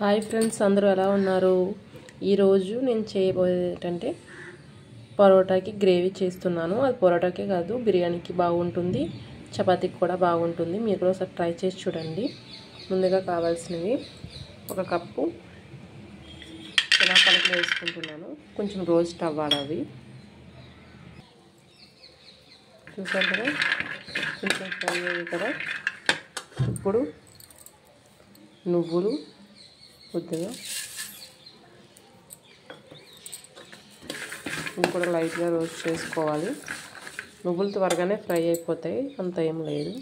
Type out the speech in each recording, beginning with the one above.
Hi friends, అందరూ ఎలా ఉన్నారు? ఈరోజు నేను చేయబోయేది ఏంటంటే పరోటాకి గ్రేవీ చేస్తున్నాను. అది పరోటాకే కాదు, బిర్యానీకి బాగుంటుంది, చపాతీకి కూడా బాగుంటుంది. మీరు కూడా ఒకసారి ట్రై చేసి చూడండి. ముందుగా కావాల్సినవి ఒక కప్పు శనగపలుకులు వేసుకుంటున్నాను. కొంచెం రోస్ట్ అవ్వాలి అవి. చూసారు కదా, కొంచెం ఫ్రై అయ్యాయి కదా. ఇప్పుడు నువ్వులు కొద్దిగా ఇవి కూడా లైట్గా రోస్ట్ చేసుకోవాలి. నువ్వులు త్వరగానే ఫ్రై అయిపోతాయి, అంత ఏం లేదు.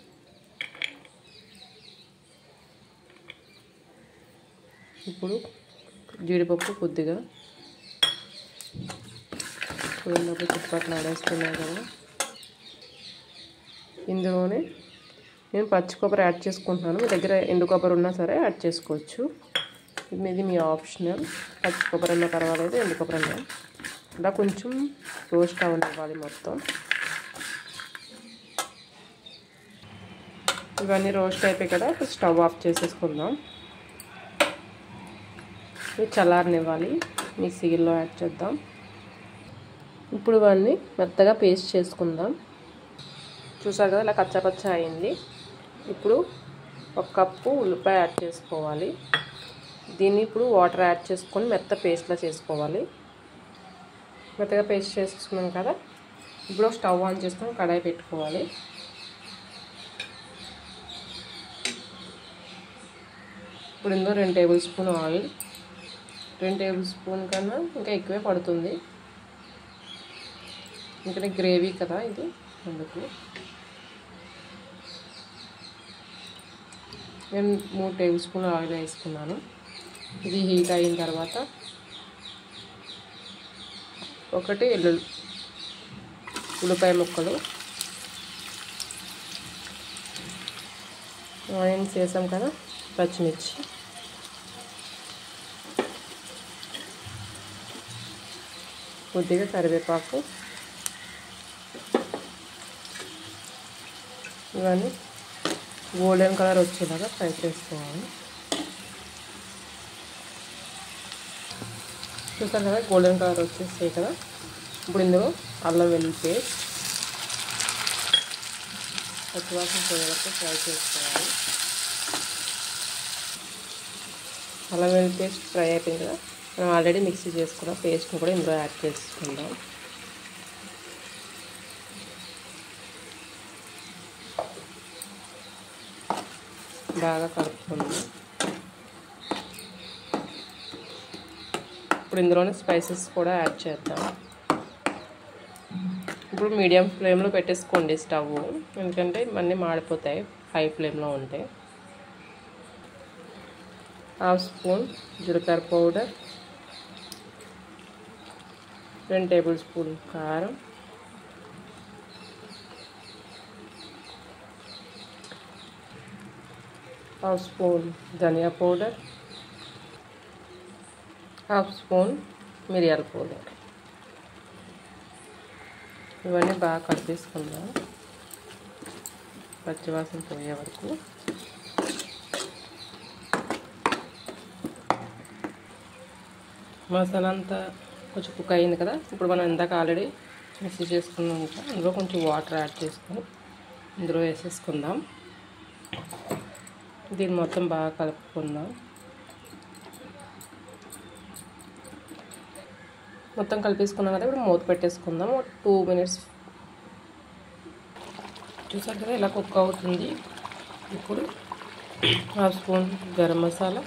ఇప్పుడు జీడిపప్పు కొద్దిగా చూడండి, చుట్టుపక్కల ఆడేస్తున్నాయి కదా. ఇందులోనే నేను పచ్చి కొబ్బరి యాడ్ చేసుకుంటున్నాను. మీ దగ్గర ఎండు కొబ్బరి ఉన్నా సరే యాడ్ చేసుకోవచ్చు. ఇది మీ ఆప్షనల్. పచ్చి కొబ్బరి అన్నా పర్వాలేదు, ఎండు కొబ్బరి అన్నా. ఇలా కొంచెం రోస్ట్ అవ్వాలి మొత్తం. ఇవన్నీ రోస్ట్ అయిపోయి కదా, ఇప్పుడు స్టవ్ ఆఫ్ చేసేసుకుందాం. ఇవి చల్లారనివ్వాలి, మిక్సీలో యాడ్ చేద్దాం. ఇప్పుడు ఇవన్నీ మెత్తగా పేస్ట్ చేసుకుందాం. చూసారు కదా, ఇలా కచ్చాపచ్చా అయింది. ఇప్పుడు ఒక కప్పు ఉల్లిపాయ యాడ్ చేసుకోవాలి. దీన్ని ఇప్పుడు వాటర్ యాడ్ చేసుకొని మెత్త పేస్ట్లా చేసుకోవాలి. మెత్తగా పేస్ట్ చేసుకున్నాం కదా, ఇప్పుడు స్టవ్ ఆన్ చేసుకొని కడాయి పెట్టుకోవాలి. ఇప్పుడు ఇందులో 2 table spoon oil. 2 table spoon కన్నా ఇంకా ఎక్కువే పడుతుంది, ఇంకా గ్రేవీ కదా ఇది, అందుకు. నేను 3 టేబుల్ స్పూన్ ఆయిల్ వేసుకున్నాను. ఇది హీట్ అయిన తర్వాత ఒకటి ఉల్లిపాయ ముక్కలు, ఆనియన్స్ వేసాం కదా, పచ్చిమిర్చి, కొద్దిగా కరివేపాకు, ఇవన్నీ గోల్డెన్ కలర్ వచ్చేలాగా ఫ్రై చేసుకోవాలి. చూసారు కదా, గోల్డెన్ కలర్ వచ్చేస్తాయి కదా. ఇప్పుడు ఇందులో అల్లం వెల్లుల్లి పేస్ట్ పచ్చివాసన పోయే వరకు ఫ్రై చేసుకోవాలి. అల్లం వెల్లుల్లి పేస్ట్ ఫ్రై అయిపోయింది కదా, మనం ఆల్రెడీ మిక్సీ చేసుకున్న పేస్ట్ని కూడా ఇందులో యాడ్ చేసుకుందాం. బాగా కలుపుకుందాం. ఇప్పుడు ఇందులోనే స్పైసెస్ కూడా యాడ్ చేద్దాం. ఇప్పుడు మీడియం ఫ్లేమ్లో పెట్టేసుకోండి స్టవ్, ఎందుకంటే ఇవన్నీ మాడిపోతాయి హై ఫ్లేమ్లో ఉంటే. 1/2 స్పూన్ జీలకర్ర పౌడర్, 2 టేబుల్ స్పూన్ కారం, 1/2 స్పూన్ ధనియా పౌడర్, 1/2 స్పూన్ మిరియాల పౌడర్. ఇవన్నీ బాగా కలిపేసుకుందాం పచ్చివాసన పోయే వరకు. మసాలా అంతా కొంచెం కుక్ అయింది కదా. ఇప్పుడు మనం ఇందాక ఆల్రెడీ మిక్సీ చేసుకున్నాం కదా, అందులో కొంచెం వాటర్ యాడ్ చేసుకొని ఇందులో వేసేసుకుందాం. దీన్ని మొత్తం బాగా కలుపుకుందాం. మొత్తం కలిపేసుకున్నాం కదా, ఇప్పుడు మూత పెట్టేసుకుందాం 2 మినిట్స్. చూసారు కదా, ఇలా కుక్ అవుతుంది. ఇప్పుడు 1/2 స్పూన్ గరం మసాలా,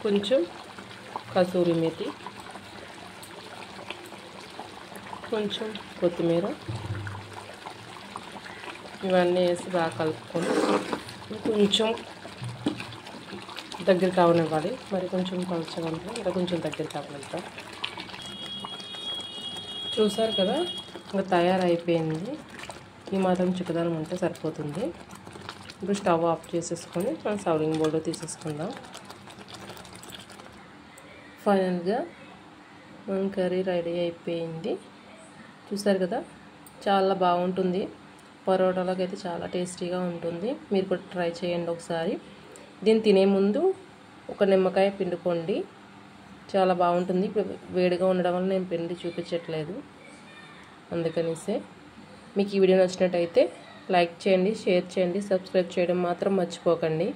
కొంచెం కసూరి మేతి, కొంచెం కొత్తిమీర, ఇవన్నీ వేసి బాగా కలుపుకొని కొంచెం దగ్గర కావనివ్వాలి. మరి కొంచెం పలుచగా ఉంటుంది, ఇంకా కొంచెం దగ్గర కావనిద్దాం. చూసారు కదా, ఇంకా తయారైపోయింది. ఈ మాత్రం చిక్కదనం ఉంటే సరిపోతుంది. ఇప్పుడు స్టవ్ ఆఫ్ చేసేసుకొని మనం సర్వింగ్ బౌల్లో తీసేసుకుందాం. ఫైనల్గా మన కర్రీ రెడీ అయిపోయింది. చూసారు కదా, చాలా బాగుంటుంది. పరోటాలోకి అయితే చాలా టేస్టీగా ఉంటుంది. మీరు కూడా ట్రై చేయండి ఒకసారి. దీన్ని తినే ముందు ఒక నిమ్మకాయ పిండుకోండి, చాలా బాగుంటుంది. ఇప్పుడు వేడిగా ఉండడం వల్ల నేను పిండి చూపించట్లేదు, అందుకనిసే. మీకు ఈ వీడియో నచ్చినట్టయితే లైక్ చేయండి, షేర్ చేయండి, సబ్స్క్రైబ్ చేయడం మాత్రం మర్చిపోకండి.